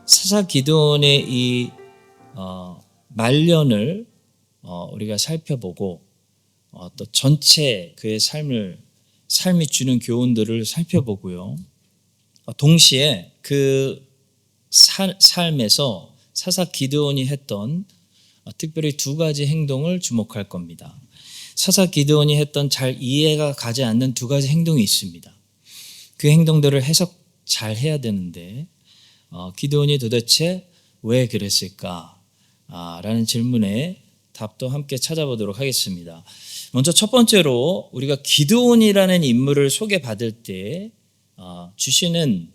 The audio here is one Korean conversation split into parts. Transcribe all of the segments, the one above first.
사사 기드온의 이 말년을 우리가 살펴보고 또 전체 그의 삶이 주는 교훈들을 살펴보고요. 동시에 그 삶에서 사사 기드온이 했던 특별히 두 가지 행동을 주목할 겁니다. 사사 기드온이 했던 잘 이해가 가지 않는 두 가지 행동이 있습니다. 그 행동들을 해석 잘 해야 되는데 기드온이 도대체 왜 그랬을까? 라는 질문에 답도 함께 찾아보도록 하겠습니다. 먼저 첫 번째로 우리가 기드온이라는 인물을 소개받을 때 주시는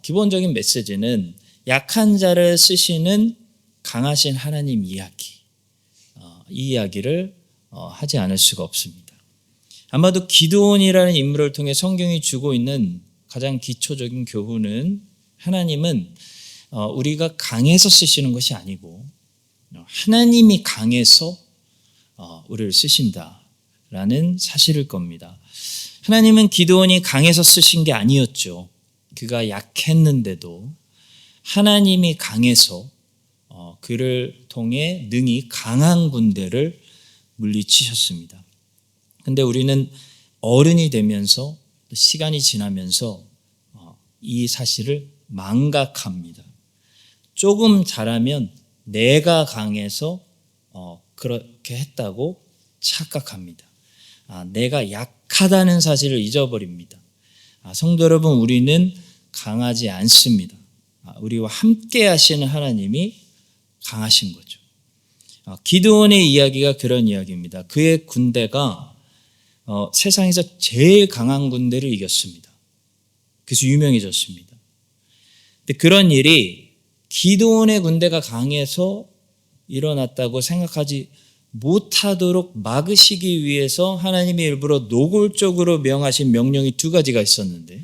기본적인 메시지는 약한 자를 쓰시는 강하신 하나님 이야기, 이 이야기를 하지 않을 수가 없습니다. 아마도 기드온이라는 인물을 통해 성경이 주고 있는 가장 기초적인 교훈은 하나님은 우리가 강해서 쓰시는 것이 아니고 하나님이 강해서 우리를 쓰신다라는 사실일 겁니다. 하나님은 기드온이 강해서 쓰신 게 아니었죠. 그가 약했는데도 하나님이 강해서 그를 통해 능히 강한 군대를 물리치셨습니다. 그런데 우리는 어른이 되면서 시간이 지나면서 이 사실을 망각합니다. 조금 잘하면 내가 강해서 그렇게 했다고 착각합니다. 내가 약하다는 사실을 잊어버립니다. 성도 여러분, 우리는 강하지 않습니다. 우리와 함께 하시는 하나님이 강하신 거죠. 기드온의 이야기가 그런 이야기입니다. 그의 군대가 세상에서 제일 강한 군대를 이겼습니다. 그래서 유명해졌습니다. 근데 그런 일이 기드온의 군대가 강해서 일어났다고 생각하지 못하도록 막으시기 위해서 하나님이 일부러 노골적으로 명하신 명령이 두 가지가 있었는데,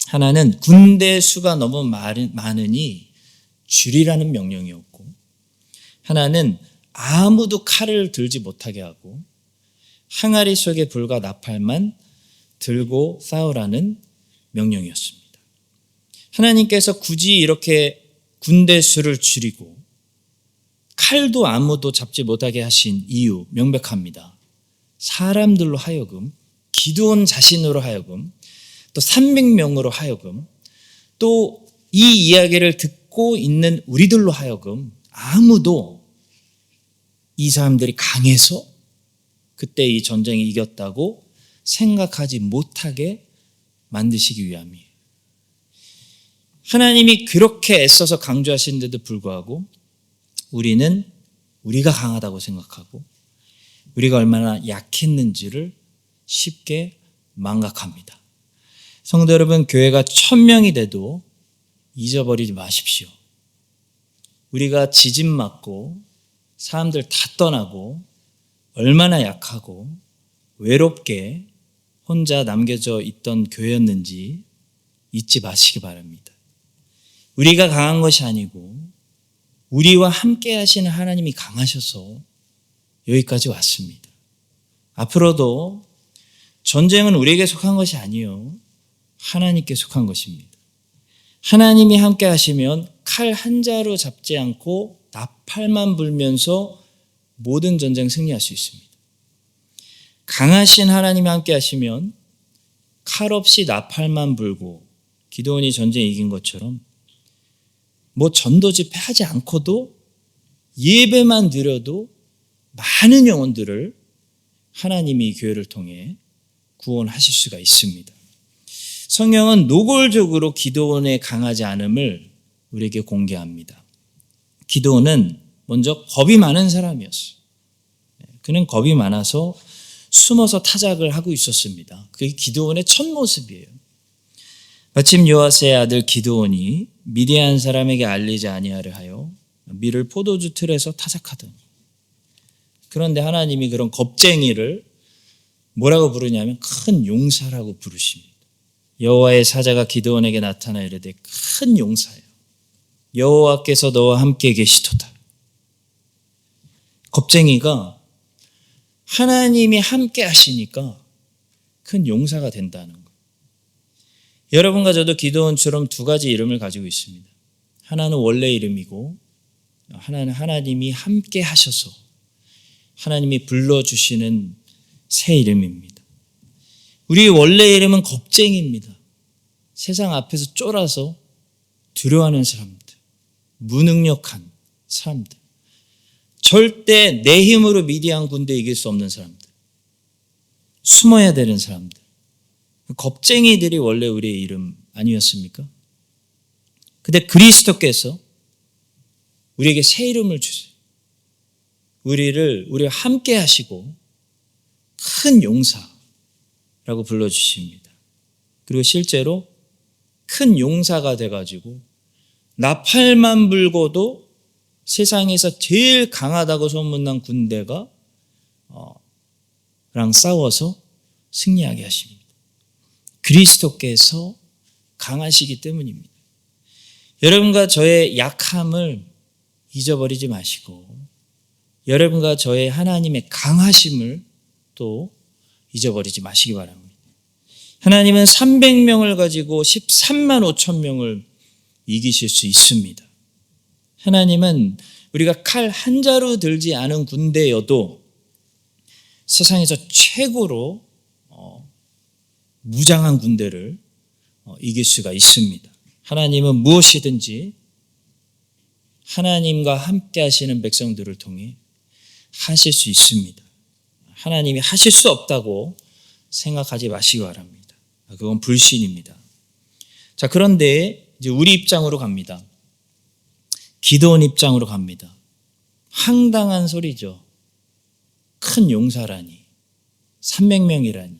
하나는 군대 수가 너무 많으니 줄이라는 명령이었고, 하나는 아무도 칼을 들지 못하게 하고 항아리 속에 불과 나팔만 들고 싸우라는 명령이었습니다. 하나님께서 굳이 이렇게 군대 수를 줄이고 칼도 아무도 잡지 못하게 하신 이유 명백합니다. 사람들로 하여금, 기드온 자신으로 하여금, 또 300명으로 하여금, 또 이 이야기를 듣고 있는 우리들로 하여금 아무도 이 사람들이 강해서 그때 이 전쟁이 이겼다고 생각하지 못하게 만드시기 위함이에요. 하나님이 그렇게 애써서 강조하시는데도 불구하고 우리는 우리가 강하다고 생각하고 우리가 얼마나 약했는지를 쉽게 망각합니다. 성도 여러분, 교회가 1000명이 돼도 잊어버리지 마십시오. 우리가 지진 맞고 사람들 다 떠나고 얼마나 약하고 외롭게 혼자 남겨져 있던 교회였는지 잊지 마시기 바랍니다. 우리가 강한 것이 아니고 우리와 함께 하시는 하나님이 강하셔서 여기까지 왔습니다. 앞으로도 전쟁은 우리에게 속한 것이 아니요, 하나님께 속한 것입니다. 하나님이 함께 하시면 칼 한 자루 잡지 않고 나팔만 불면서 모든 전쟁 승리할 수 있습니다. 강하신 하나님이 함께 하시면 칼 없이 나팔만 불고 기드온이 전쟁 이긴 것처럼 전도 집회하지 않고도 예배만 드려도 많은 영혼들을 하나님이 교회를 통해 구원하실 수가 있습니다. 성경은 노골적으로 기드온의 강하지 않음을 우리에게 공개합니다. 기드온은 먼저 겁이 많은 사람이었어요. 그는 겁이 많아서 숨어서 타작을 하고 있었습니다. 그게 기드온의 첫 모습이에요. 마침 요아스의 아들 기드온이 미디안 사람에게 알리지 아니하려 하여 밀을 포도주 틀에서 타작하더니, 그런데 하나님이 그런 겁쟁이를 뭐라고 부르냐면 큰 용사라고 부르십니다. 여호와의 사자가 기드온에게 나타나 이르되 큰 용사여, 여호와께서 너와 함께 계시도다. 겁쟁이가 하나님이 함께 하시니까 큰 용사가 된다는 거예요. 여러분과 저도 기드온처럼 두 가지 이름을 가지고 있습니다. 하나는 원래 이름이고 하나는 하나님이 함께 하셔서 하나님이 불러주시는 새 이름입니다. 우리 원래 이름은 겁쟁이입니다. 세상 앞에서 쫄아서 두려워하는 사람들, 무능력한 사람들, 절대 내 힘으로 미디안 군대 이길 수 없는 사람들, 숨어야 되는 사람들, 겁쟁이들이 원래 우리의 이름 아니었습니까? 근데 그리스도께서 우리에게 새 이름을 주세요. 우리와 함께 하시고 큰 용사라고 불러주십니다. 그리고 실제로 큰 용사가 돼가지고 나팔만 불고도 세상에서 제일 강하다고 소문난 군대가 랑 싸워서 승리하게 하십니다. 그리스도께서 강하시기 때문입니다. 여러분과 저의 약함을 잊어버리지 마시고 여러분과 저의 하나님의 강하심을 또 잊어버리지 마시기 바랍니다. 하나님은 300명을 가지고 13만 5천 명을 이기실 수 있습니다. 하나님은 우리가 칼 한 자루 들지 않은 군대여도 세상에서 최고로 무장한 군대를 이길 수가 있습니다. 하나님은 무엇이든지 하나님과 함께 하시는 백성들을 통해 하실 수 있습니다. 하나님이 하실 수 없다고 생각하지 마시기 바랍니다. 그건 불신입니다. 자, 그런데 이제 우리 입장으로 갑니다. 기드온 입장으로 갑니다. 황당한 소리죠. 큰 용사라니, 300명이라니,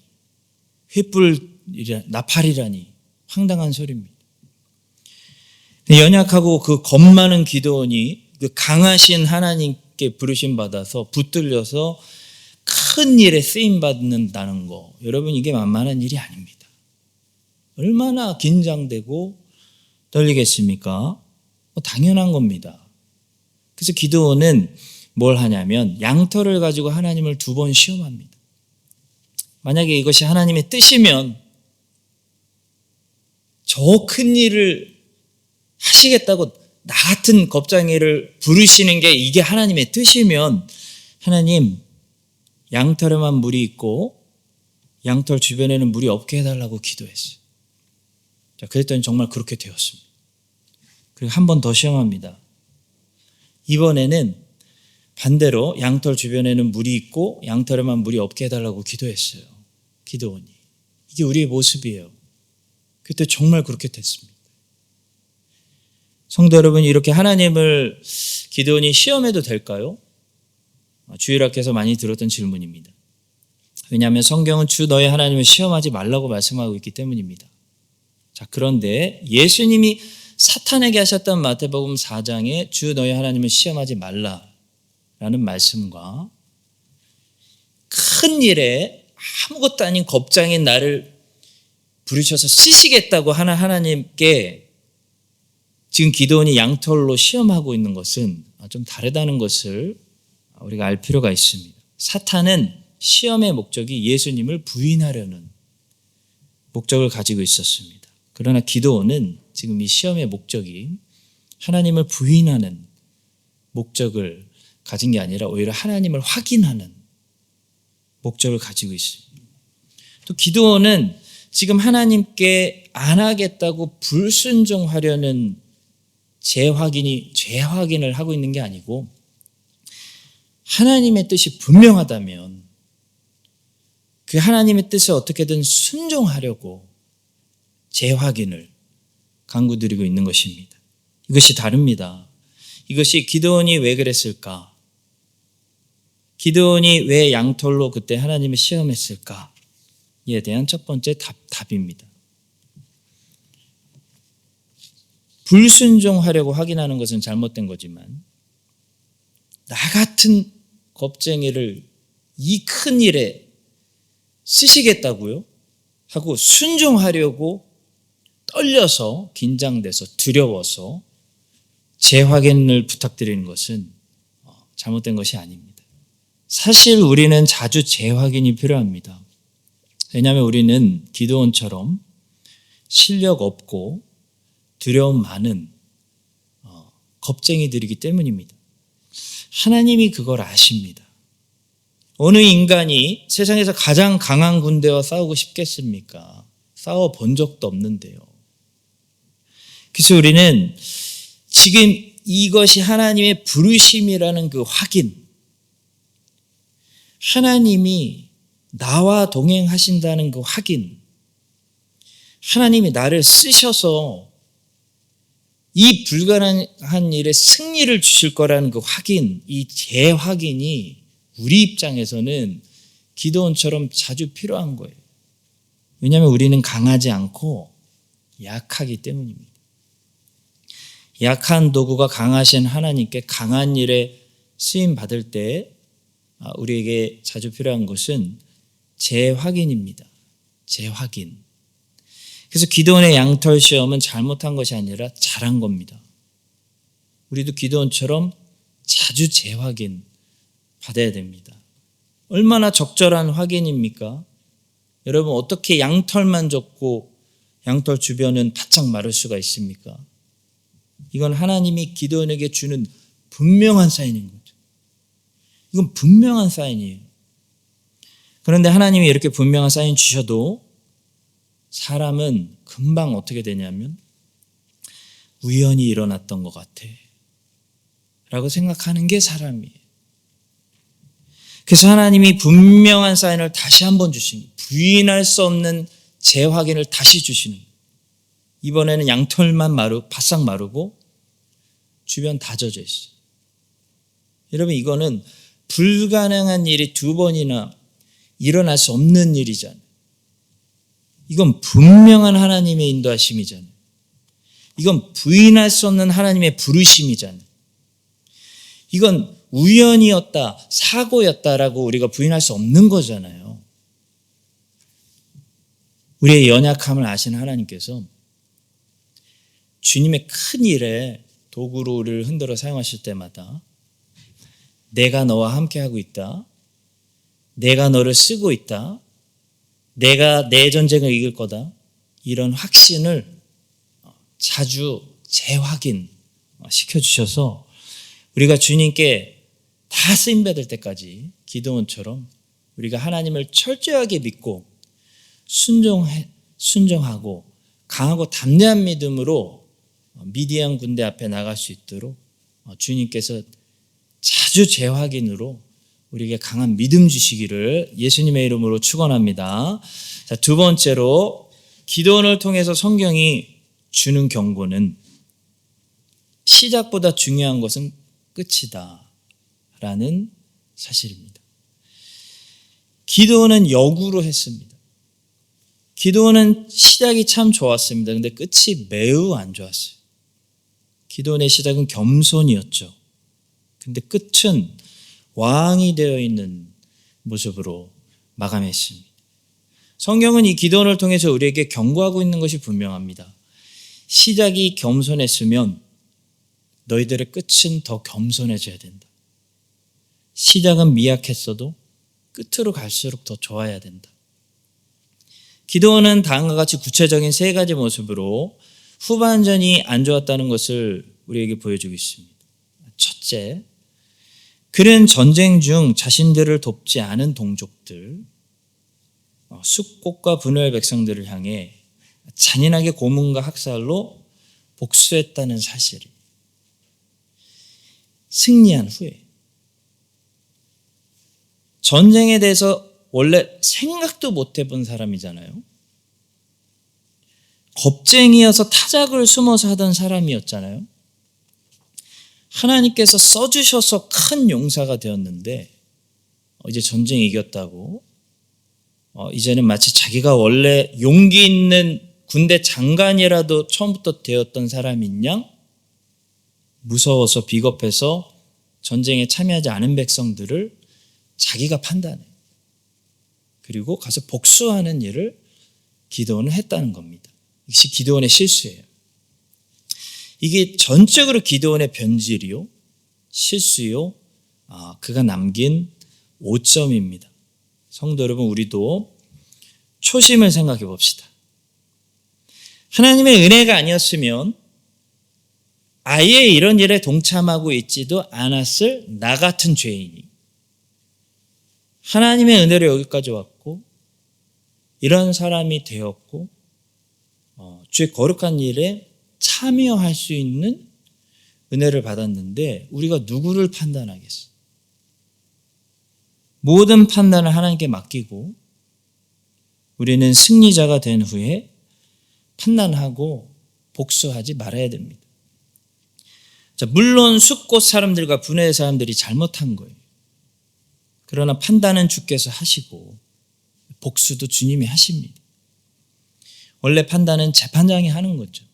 횃불 나팔이라니 황당한 소리입니다. 연약하고 그 겁 많은 기드온이 그 강하신 하나님께 부르심 받아서 붙들려서 큰 일에 쓰임 받는다는 거, 여러분 이게 만만한 일이 아닙니다. 얼마나 긴장되고 떨리겠습니까? 당연한 겁니다. 그래서 기드온은 뭘 하냐면 양털을 가지고 하나님을 2번 시험합니다. 만약에 이것이 하나님의 뜻이면 저 큰 일을 하시겠다고 나 같은 겁쟁이를 부르시는 게 이게 하나님의 뜻이면 하나님 양털에만 물이 있고 양털 주변에는 물이 없게 해달라고 기도했어요. 자, 그랬더니 정말 그렇게 되었습니다. 그리고 한 번 더 시험합니다. 이번에는 반대로 양털 주변에는 물이 있고 양털에만 물이 없게 해달라고 기도했어요. 기드온이. 이게 우리의 모습이에요. 그때 정말 그렇게 됐습니다. 성도 여러분, 이렇게 하나님을 기드온이 시험해도 될까요? 주일학교에서 많이 들었던 질문입니다. 왜냐하면 성경은 주 너의 하나님을 시험하지 말라고 말씀하고 있기 때문입니다. 자, 그런데 예수님이 사탄에게 하셨던 마태복음 4장에 주 너의 하나님을 시험하지 말라라는 말씀과 큰 일에 아무것도 아닌 겁장인 나를 부르셔서 쓰시겠다고 하는 하나님께 지금 기드온이 양털로 시험하고 있는 것은 좀 다르다는 것을 우리가 알 필요가 있습니다. 사탄은 시험의 목적이 예수님을 부인하려는 목적을 가지고 있었습니다. 그러나 기드온은 지금 이 시험의 목적이 하나님을 부인하는 목적을 가진 게 아니라 오히려 하나님을 확인하는 목적을 가지고 있습니다. 또 기드온은 지금 하나님께 안 하겠다고 불순종하려는 재확인을 하고 있는 게 아니고 하나님의 뜻이 분명하다면 그 하나님의 뜻에 어떻게든 순종하려고 재확인을 간구드리고 있는 것입니다. 이것이 다릅니다. 이것이 기드온이 왜 그랬을까? 기드온이 왜 양털로 그때 하나님을 시험했을까에 대한 첫 번째 답입니다. 불순종하려고 확인하는 것은 잘못된 거지만 나 같은 겁쟁이를 이 큰 일에 쓰시겠다고요? 하고 순종하려고 떨려서 긴장돼서 두려워서 재확인을 부탁드리는 것은 잘못된 것이 아닙니다. 사실 우리는 자주 재확인이 필요합니다. 왜냐하면 우리는 기드온처럼 실력 없고 두려움 많은 겁쟁이들이기 때문입니다. 하나님이 그걸 아십니다. 어느 인간이 세상에서 가장 강한 군대와 싸우고 싶겠습니까? 싸워 본 적도 없는데요. 그래서 우리는 지금 이것이 하나님의 부르심이라는 그 확인, 하나님이 나와 동행하신다는 그 확인, 하나님이 나를 쓰셔서 이 불가능한 일에 승리를 주실 거라는 그 확인, 이 재확인이 우리 입장에서는 기드온처럼 자주 필요한 거예요. 왜냐하면 우리는 강하지 않고 약하기 때문입니다. 약한 도구가 강하신 하나님께 강한 일에 쓰임 받을 때 우리에게 자주 필요한 것은 재확인입니다. 재확인. 그래서 기드온의 양털 시험은 잘못한 것이 아니라 잘한 겁니다. 우리도 기드온처럼 자주 재확인 받아야 됩니다. 얼마나 적절한 확인입니까? 여러분, 어떻게 양털만 줬고 양털 주변은 바짝 마를 수가 있습니까? 이건 하나님이 기드온에게 주는 분명한 사인인 거죠. 이건 분명한 사인이에요. 그런데 하나님이 이렇게 분명한 사인 주셔도 사람은 금방 어떻게 되냐면 우연히 일어났던 것 같아 라고 생각하는 게 사람이에요. 그래서 하나님이 분명한 사인을 다시 한번 주시는, 부인할 수 없는 재확인을 다시 주시는, 이번에는 양털만 바싹 마르고 주변 다 젖어 있어요. 여러분, 이거는 불가능한 일이 두 번이나 일어날 수 없는 일이잖아요. 이건 분명한 하나님의 인도하심이잖아요. 이건 부인할 수 없는 하나님의 부르심이잖아요. 이건 우연이었다, 사고였다라고 우리가 부인할 수 없는 거잖아요. 우리의 연약함을 아시는 하나님께서 주님의 큰 일에 도구로 우리를 흔들어 사용하실 때마다 내가 너와 함께하고 있다, 내가 너를 쓰고 있다, 내가 내 전쟁을 이길 거다, 이런 확신을 자주 재확인 시켜주셔서 우리가 주님께 다 쓰임받을 때까지 기드온처럼 우리가 하나님을 철저하게 믿고 순종하고 강하고 담대한 믿음으로 미디안 군대 앞에 나갈 수 있도록 주님께서 자주 재확인으로 우리에게 강한 믿음 주시기를 예수님의 이름으로 축원합니다. 자, 두 번째로 기드온을 통해서 성경이 주는 경고는 시작보다 중요한 것은 끝이다 라는 사실입니다. 기드온은 역으로 했습니다. 기드온은 시작이 참 좋았습니다. 그런데 끝이 매우 안 좋았어요. 기드온의 시작은 겸손이었죠. 근데 끝은 왕이 되어 있는 모습으로 마감했습니다. 성경은 이 기드온을 통해서 우리에게 경고하고 있는 것이 분명합니다. 시작이 겸손했으면 너희들의 끝은 더 겸손해져야 된다. 시작은 미약했어도 끝으로 갈수록 더 좋아야 된다. 기드온은 다음과 같이 구체적인 세 가지 모습으로 후반전이 안 좋았다는 것을 우리에게 보여주고 있습니다. 첫째, 그는 전쟁 중 자신들을 돕지 않은 동족들, 숙곡과 분노의 백성들을 향해 잔인하게 고문과 학살로 복수했다는 사실이 승리한 후에 전쟁에 대해서 원래 생각도 못 해본 사람이잖아요. 겁쟁이여서 타작을 숨어서 하던 사람이었잖아요. 하나님께서 써주셔서 큰 용사가 되었는데 이제 전쟁 이겼다고 이제는 마치 자기가 원래 용기 있는 군대 장관이라도 처음부터 되었던 사람인 양 무서워서 비겁해서 전쟁에 참여하지 않은 백성들을 자기가 판단해. 그리고 가서 복수하는 일을 기드온은 했다는 겁니다. 이것이 기드온의 실수예요. 이게 전적으로 기드온의 변질이요, 실수요, 그가 남긴 5점입니다. 성도 여러분, 우리도 초심을 생각해 봅시다. 하나님의 은혜가 아니었으면 아예 이런 일에 동참하고 있지도 않았을 나 같은 죄인이 하나님의 은혜로 여기까지 왔고 이런 사람이 되었고 주의 거룩한 일에 참여할 수 있는 은혜를 받았는데 우리가 누구를 판단하겠어요? 모든 판단을 하나님께 맡기고 우리는 승리자가 된 후에 판단하고 복수하지 말아야 됩니다. 자, 물론 숫곳 사람들과 분해의 사람들이 잘못한 거예요. 그러나 판단은 주께서 하시고 복수도 주님이 하십니다. 원래 판단은 재판장이 하는 거죠.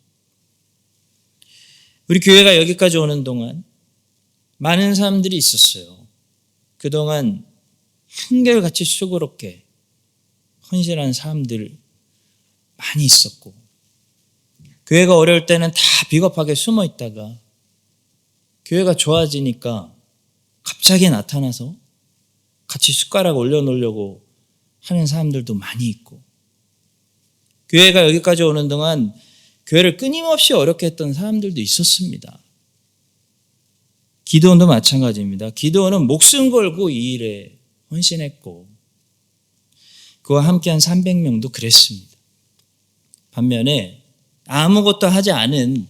우리 교회가 여기까지 오는 동안 많은 사람들이 있었어요. 그동안 한결같이 수고롭게 헌신한 사람들 많이 있었고 교회가 어려울 때는 다 비겁하게 숨어 있다가 교회가 좋아지니까 갑자기 나타나서 같이 숟가락 올려놓으려고 하는 사람들도 많이 있고 교회가 여기까지 오는 동안 교회를 끊임없이 어렵게 했던 사람들도 있었습니다. 기도원도 마찬가지입니다. 기도원은 목숨 걸고 이 일에 헌신했고 그와 함께한 300명도 그랬습니다. 반면에 아무것도 하지 않은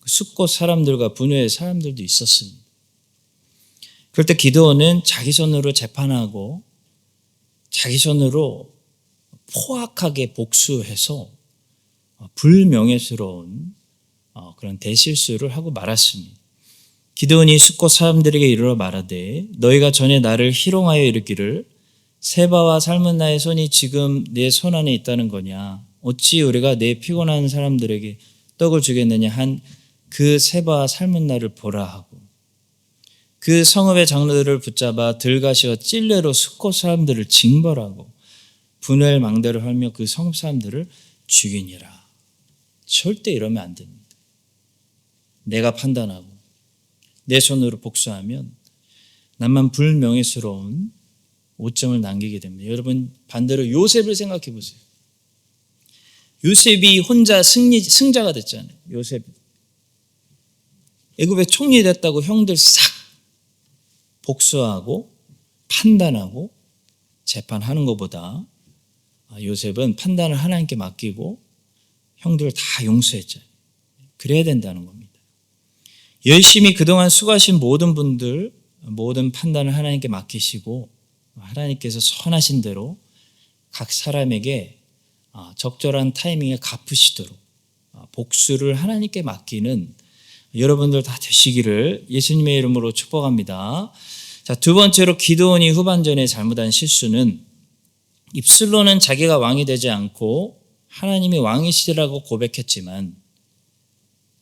숫곳 사람들과 분회의 사람들도 있었습니다. 그럴 때 기도원은 자기 손으로 재판하고 자기 손으로 포악하게 복수해서 불명예스러운 그런 대실수를 하고 말았습니다. 기드온이 숫곳 사람들에게 이르러 말하되 너희가 전에 나를 희롱하여 이르기를 세바와 삶은 나의 손이 지금 내 손 안에 있다는 거냐 어찌 우리가 내 피곤한 사람들에게 떡을 주겠느냐 한 그 세바와 삶은 나를 보라 하고 그 성읍의 장로들을 붙잡아 들가시와 찔레로 숫곳 사람들을 징벌하고 분할 망대를 헐며 그 성읍 사람들을 죽이니라. 절대 이러면 안 됩니다. 내가 판단하고 내 손으로 복수하면 나만 불명예스러운 오점을 남기게 됩니다. 여러분 반대로 요셉을 생각해 보세요. 요셉이 혼자 승자가 됐잖아요. 요셉 애굽의 총리 됐다고 형들 싹 복수하고 판단하고 재판하는 것보다 요셉은 판단을 하나님께 맡기고 형들을 다 용서했잖아요. 그래야 된다는 겁니다. 열심히 그동안 수고하신 모든 분들 모든 판단을 하나님께 맡기시고 하나님께서 선하신 대로 각 사람에게 적절한 타이밍에 갚으시도록 복수를 하나님께 맡기는 여러분들 다 되시기를 예수님의 이름으로 축복합니다. 자, 두 번째로 기드온이 후반전에 잘못한 실수는 입술로는 자기가 왕이 되지 않고 하나님이 왕이시라고 고백했지만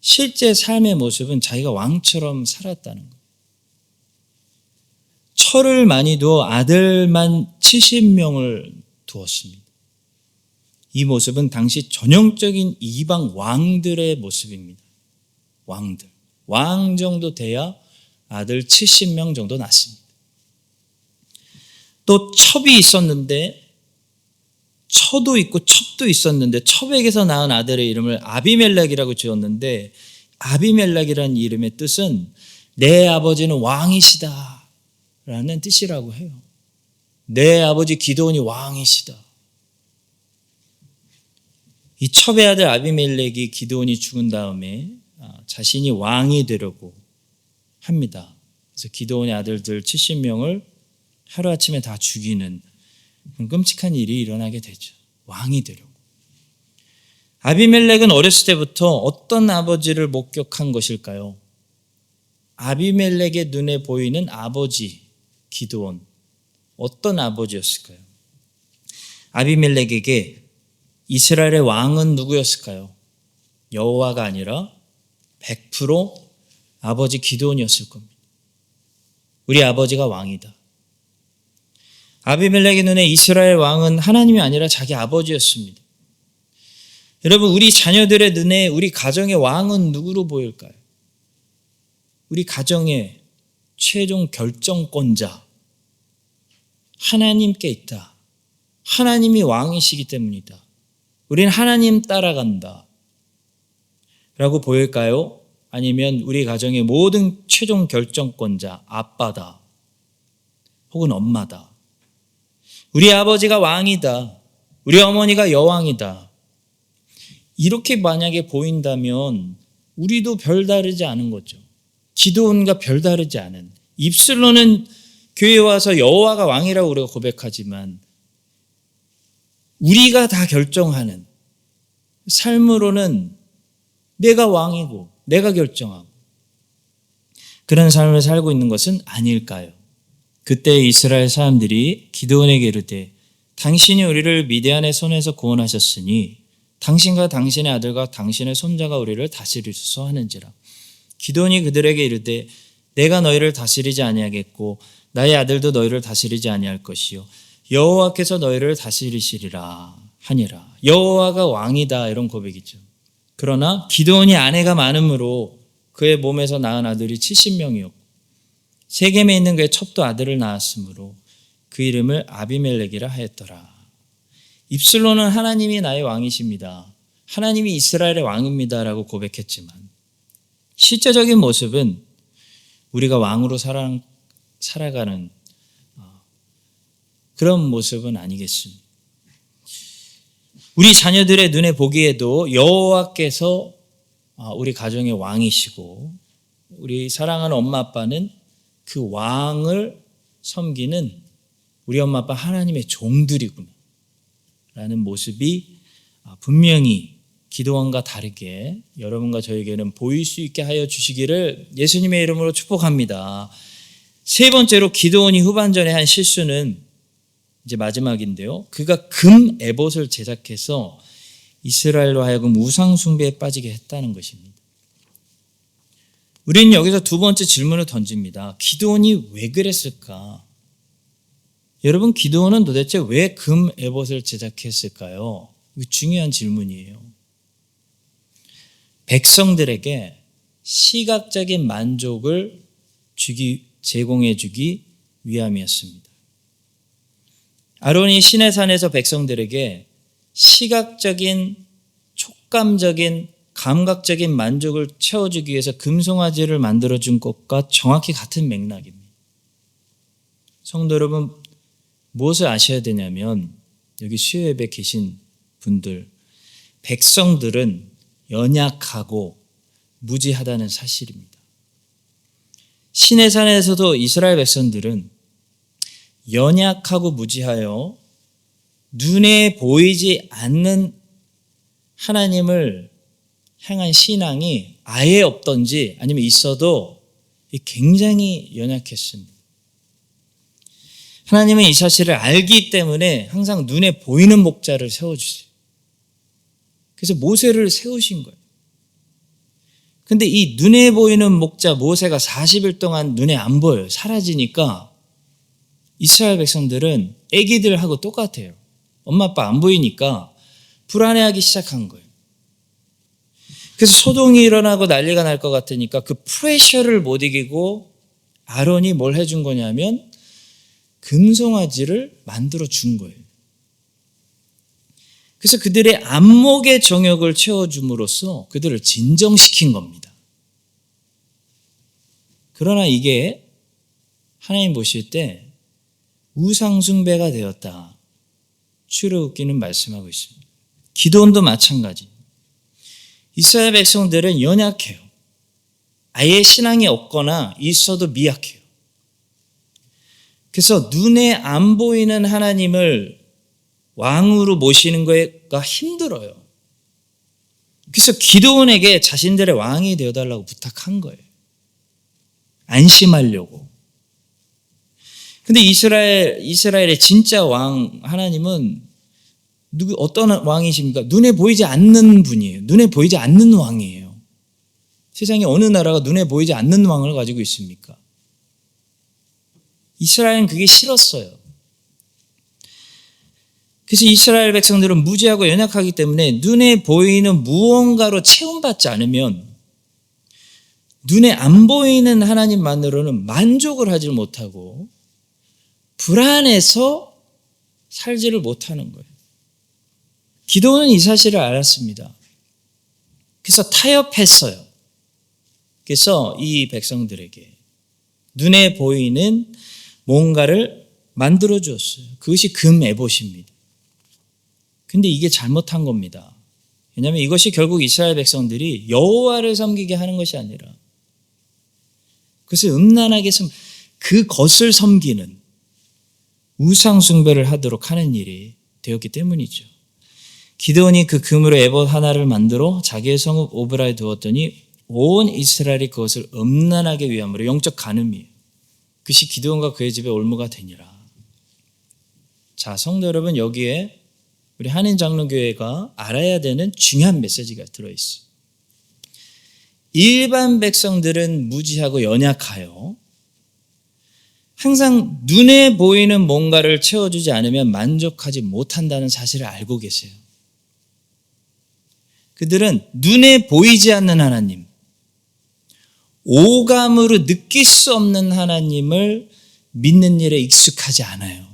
실제 삶의 모습은 자기가 왕처럼 살았다는 거예요. 철을 많이 두어 아들만 70명을 두었습니다. 이 모습은 당시 전형적인 이방 왕들의 모습입니다. 왕들. 왕 정도 돼야 아들 70명 정도 낳습니다. 또 첩이 있었는데 처도 있고 첩도 있었는데 첩에게서 낳은 아들의 이름을 아비멜렉이라고 지었는데 아비멜렉이라는 이름의 뜻은 내 아버지는 왕이시다 라는 뜻이라고 해요. 내 아버지 기드온이 왕이시다. 이 첩의 아들 아비멜렉이 기드온이 죽은 다음에 자신이 왕이 되려고 합니다. 그래서 기드온의 아들들 70명을 하루아침에 다 죽이는 끔찍한 일이 일어나게 되죠. 왕이 되려고. 아비멜렉은 어렸을 때부터 어떤 아버지를 목격한 것일까요? 아비멜렉의 눈에 보이는 아버지 기드온. 어떤 아버지였을까요? 아비멜렉에게 이스라엘의 왕은 누구였을까요? 여호와가 아니라 100% 아버지 기드온이었을 겁니다. 우리 아버지가 왕이다. 아비멜렉의 눈에 이스라엘 왕은 하나님이 아니라 자기 아버지였습니다. 여러분 우리 자녀들의 눈에 우리 가정의 왕은 누구로 보일까요? 우리 가정의 최종 결정권자 하나님께 있다. 하나님이 왕이시기 때문이다. 우리는 하나님 따라간다. 라고 보일까요? 아니면 우리 가정의 모든 최종 결정권자, 아빠다. 혹은 엄마다. 우리 아버지가 왕이다. 우리 어머니가 여왕이다. 이렇게 만약에 보인다면 우리도 별다르지 않은 거죠. 기도원과 별다르지 않은. 입술로는 교회에 와서 여호와가 왕이라고 우리가 고백하지만 우리가 다 결정하는, 삶으로는 내가 왕이고 내가 결정하고 그런 삶을 살고 있는 것은 아닐까요? 그때 이스라엘 사람들이 기드온에게 이르되 당신이 우리를 미디안의 손에서 구원하셨으니 당신과 당신의 아들과 당신의 손자가 우리를 다스리소서 하는지라. 기드온이 그들에게 이르되 내가 너희를 다스리지 아니하겠고 나의 아들도 너희를 다스리지 아니할 것이요 여호와께서 너희를 다스리시리라 하니라. 여호와가 왕이다, 이런 고백이죠. 그러나 기드온이 아내가 많으므로 그의 몸에서 낳은 아들이 70명이었고 세겜에 있는 그의 첩도 아들을 낳았으므로 그 이름을 아비멜렉이라 하였더라. 입술로는 하나님이 나의 왕이십니다, 하나님이 이스라엘의 왕입니다라고 고백했지만 실제적인 모습은 우리가 왕으로 살아가는 그런 모습은 아니겠습니다. 우리 자녀들의 눈에 보기에도 여호와께서 우리 가정의 왕이시고 우리 사랑하는 엄마 아빠는 그 왕을 섬기는 우리 엄마 아빠 하나님의 종들이구나 라는 모습이 분명히 기도원과 다르게 여러분과 저에게는 보일 수 있게 하여 주시기를 예수님의 이름으로 축복합니다. 세 번째로 기드온이 후반전에 한 실수는 이제 마지막인데요. 그가 금 에봇을 제작해서 이스라엘로 하여금 우상 숭배에 빠지게 했다는 것입니다. 우리는 여기서 두 번째 질문을 던집니다. 기드온이 왜 그랬을까? 여러분, 기드온은 도대체 왜 금 에봇을 제작했을까요? 이거 중요한 질문이에요. 백성들에게 시각적인 만족을 제공해 주기 위함이었습니다. 아론이 시내산에서 백성들에게 시각적인, 촉감적인, 감각적인 만족을 채워주기 위해서 금송아지를 만들어준 것과 정확히 같은 맥락입니다. 성도 여러분, 무엇을 아셔야 되냐면 여기 수요예배 계신 분들, 백성들은 연약하고 무지하다는 사실입니다. 시내산에서도 이스라엘 백성들은 연약하고 무지하여 눈에 보이지 않는 하나님을 향한 신앙이 아예 없던지 아니면 있어도 굉장히 연약했습니다. 하나님은 이 사실을 알기 때문에 항상 눈에 보이는 목자를 세워주세요. 그래서 모세를 세우신 거예요. 근데 이 눈에 보이는 목자 모세가 40일 동안 눈에 안 보여요. 사라지니까 이스라엘 백성들은 애기들하고 똑같아요. 엄마 아빠 안 보이니까 불안해하기 시작한 거예요. 그래서 소동이 일어나고 난리가 날 것 같으니까 그 프레셔를 못 이기고 아론이 뭘 해준 거냐면 금송아지를 만들어 준 거예요. 그래서 그들의 안목의 정욕을 채워줌으로써 그들을 진정시킨 겁니다. 그러나 이게 하나님 보실 때 우상숭배가 되었다, 출애굽기는 말씀하고 있습니다. 기드온도 마찬가지. 이스라엘 백성들은 연약해요. 아예 신앙이 없거나 있어도 미약해요. 그래서 눈에 안 보이는 하나님을 왕으로 모시는 거가 힘들어요. 그래서 기드온에게 자신들의 왕이 되어달라고 부탁한 거예요. 안심하려고. 근데 이스라엘의 진짜 왕 하나님은 어떤 왕이십니까? 눈에 보이지 않는 분이에요. 눈에 보이지 않는 왕이에요. 세상에 어느 나라가 눈에 보이지 않는 왕을 가지고 있습니까? 이스라엘은 그게 싫었어요. 그래서 이스라엘 백성들은 무지하고 연약하기 때문에 눈에 보이는 무언가로 채움받지 않으면 눈에 안 보이는 하나님만으로는 만족을 하지 못하고 불안해서 살지를 못하는 거예요. 기도는 이 사실을 알았습니다. 그래서 타협했어요. 그래서 이 백성들에게 눈에 보이는 뭔가를 만들어 주었어요. 그것이 금 에봇입니다. 근데 이게 잘못한 겁니다. 왜냐하면 이것이 결국 이스라엘 백성들이 여호와를 섬기게 하는 것이 아니라 그것을 음란하게 그것을 섬기는 우상 숭배를 하도록 하는 일이 되었기 때문이죠. 기드온이 그 금으로 에봇 하나를 만들어 자기의 성읍 오브라에 두었더니 온 이스라엘이 그것을 음란하게 위함으로 영적 간음이에요. 그것이 기드온과 그의 집에 올무가 되니라. 자, 성도 여러분, 여기에 우리 한인장로교회가 알아야 되는 중요한 메시지가 들어있어요. 일반 백성들은 무지하고 연약하여 항상 눈에 보이는 뭔가를 채워주지 않으면 만족하지 못한다는 사실을 알고 계세요. 그들은 눈에 보이지 않는 하나님, 오감으로 느낄 수 없는 하나님을 믿는 일에 익숙하지 않아요.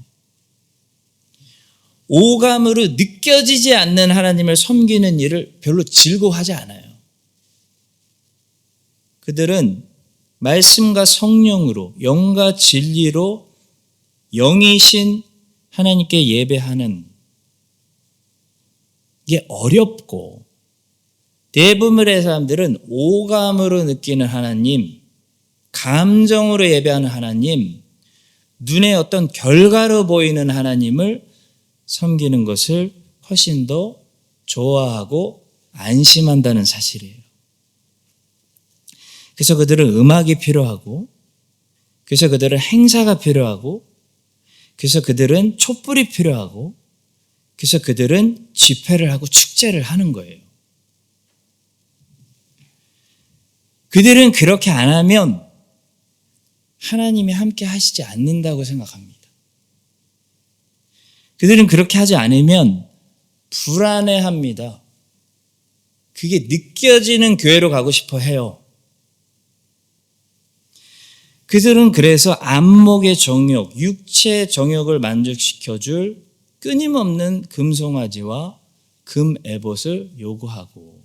오감으로 느껴지지 않는 하나님을 섬기는 일을 별로 즐거워하지 않아요. 그들은 말씀과 성령으로, 영과 진리로 영이신 하나님께 예배하는 게 어렵고, 대부분의 사람들은 오감으로 느끼는 하나님, 감정으로 예배하는 하나님, 눈에 어떤 결과로 보이는 하나님을 섬기는 것을 훨씬 더 좋아하고 안심한다는 사실이에요. 그래서 그들은 음악이 필요하고, 그래서 그들은 행사가 필요하고, 그래서 그들은 촛불이 필요하고, 그래서 그들은 집회를 하고 축제를 하는 거예요. 그들은 그렇게 안 하면 하나님이 함께 하시지 않는다고 생각합니다. 그들은 그렇게 하지 않으면 불안해합니다. 그게 느껴지는 교회로 가고 싶어 해요. 그들은 그래서 안목의 정욕, 육체의 정욕을 만족시켜줄 끊임없는 금송아지와 금 에봇을 요구하고,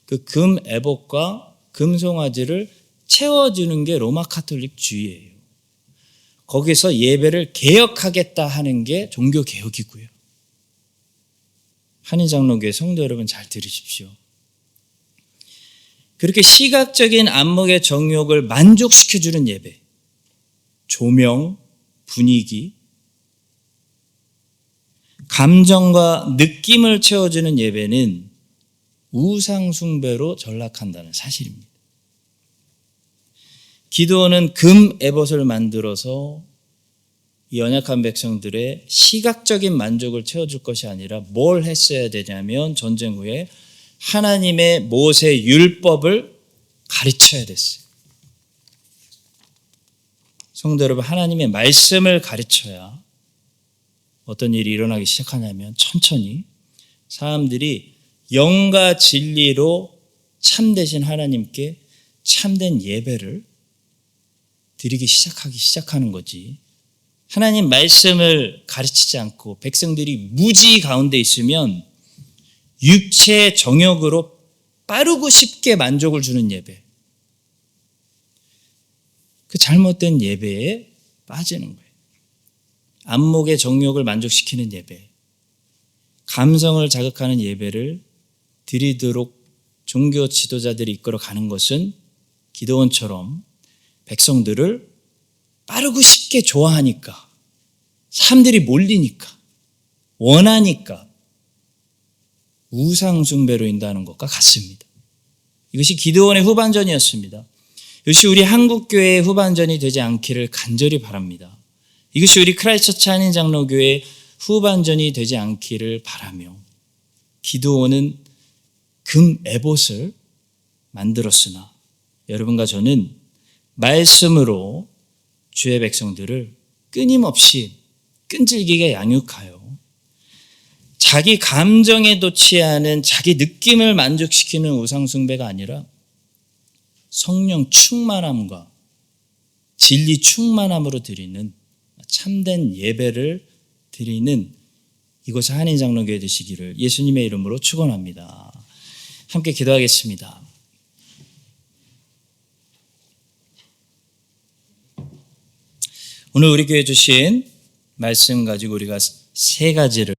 그 금 에봇과 금송아지를 채워주는 게 로마 카톨릭주의예요. 거기서 예배를 개혁하겠다 하는 게 종교개혁이고요. 한인장로교회 성도 여러분, 잘 들으십시오. 그렇게 시각적인 안목의 정욕을 만족시켜주는 예배, 조명, 분위기, 감정과 느낌을 채워주는 예배는 우상숭배로 전락한다는 사실입니다. 기드온은 금 에봇을 만들어서 이 연약한 백성들의 시각적인 만족을 채워줄 것이 아니라 뭘 했어야 되냐면, 전쟁 후에 하나님의 모세 율법을 가르쳐야 됐어요. 성도 여러분, 하나님의 말씀을 가르쳐야 어떤 일이 일어나기 시작하냐면, 천천히 사람들이 영과 진리로 참되신 하나님께 참된 예배를 드리기 시작하는 거지. 하나님 말씀을 가르치지 않고 백성들이 무지 가운데 있으면 육체의 정욕으로 빠르고 쉽게 만족을 주는 예배, 그 잘못된 예배에 빠지는 거예요. 안목의 정욕을 만족시키는 예배, 감성을 자극하는 예배를 드리도록 종교 지도자들이 이끌어 가는 것은 기드온처럼 백성들을 빠르고 쉽게 좋아하니까, 사람들이 몰리니까, 원하니까 우상숭배로 인도하는 것과 같습니다. 이것이 기드온의 후반전이었습니다. 이것이 우리 한국교회의 후반전이 되지 않기를 간절히 바랍니다. 이것이 우리 크라이스트처치 한인장로교회의 후반전이 되지 않기를 바라며, 기드온은 금 에봇을 만들었으나 여러분과 저는 말씀으로 주의 백성들을 끊임없이 끈질기게 양육하여 자기 감정에도 취하는, 자기 느낌을 만족시키는 우상숭배가 아니라 성령 충만함과 진리 충만함으로 드리는 참된 예배를 드리는 이곳 한인장로교회 되시기를 예수님의 이름으로 축원합니다. 함께 기도하겠습니다. 오늘 우리 교회 주신 말씀 가지고 우리가 세 가지를